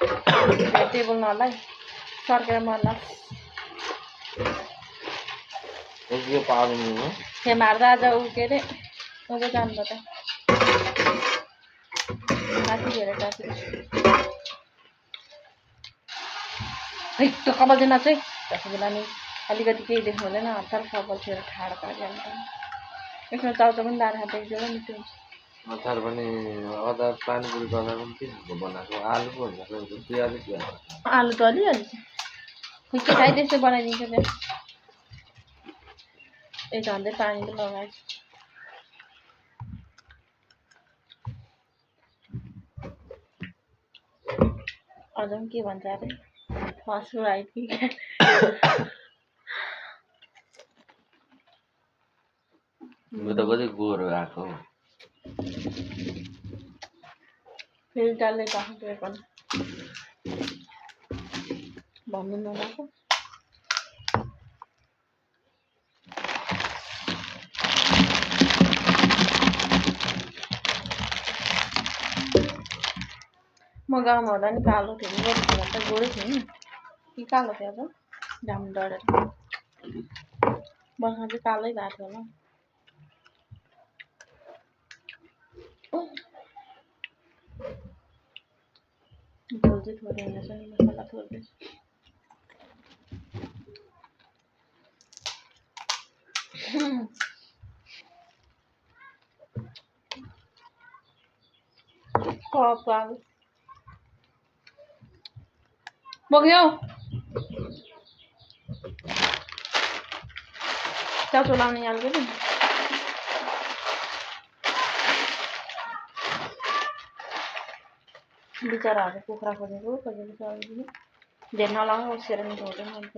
table नलाई सर्केर Malla उसको पार्नु हो मार्दा आज उ के अरे उँभो जानु त माथि गएर टाँसी है त कपालजना चाहिँ त्यसो बेला नि अलिकति केही देख्नु हुँदैन हतार कपाल छेर ठाडो पारिहाल्नु यसमा चाउचाउ पनि लाएर देख्दै मिठो हुन्छ अचार पनि अचार पानीपुरी गर्दा पनि के बनाएको आलु पो हुन्छ प्याज आलु त अलिअलि खुट्टी खाइ त्यस्तै बनाइदिन्छ त्यहाँ ए झन्डै पानी पनि लगाएछ अझ पनि के भन्छ अरे फर्स्ट राइट कि म त कति गोरो आएको फिल्टरले टक्कै पनि भन्नु नलाएको म गाउँमा हुँदा नि कालो थियो नि गोरु त गोरै थियो नि कि कालो थियो त घाम डढेर बर्खा चाहिँ कालै भएको थियो होला झोल चाहिँ थोरै हुनेछ नि मसला थोरै कपाल बग्यो चाउचाउ लाउने हाल्यो नि बिचराहरू कुखुरा खोजेको खोजेको धेर नलाउनु उसेर मिठो हुँदैन अन्त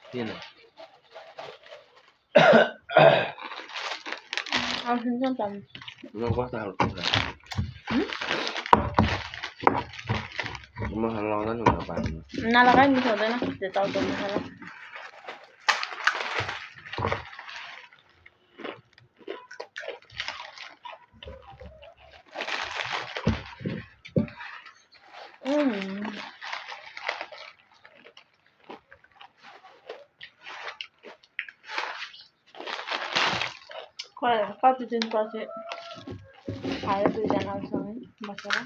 किन आउँछ नि त म कस्तो खालको मसला लाउँदा नि हुन्छ पानीमा नलगाइ मिठो हुँदैन त्यो चाउचाउ मसला कति दिनपछि खायो दुईजनासँगै बसेर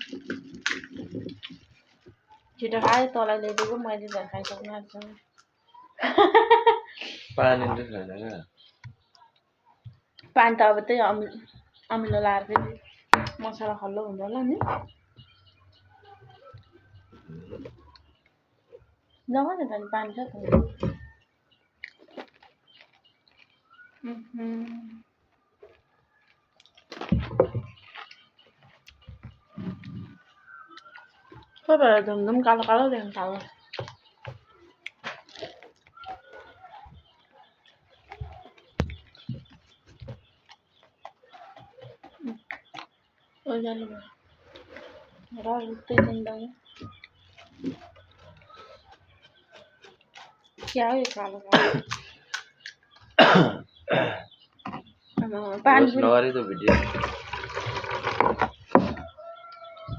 छिटो खायो तँलाई ल्याइदिएको मैले झन् खाइसक्नु आँट्छ पानी चाहिँ छैन क्या पानी त अब त्यही अमिलो लाएर चाहिँ मसला खल्लो हुन्छ होला नि जग्गा नि त पानी छ त खोइ भएर झुमझुम कालो कालो देख्नु थाल्यो ओइजाले भयो र उतै जिन्दगी क्या हो यो कालो कालो पानी नगरी त भिडियो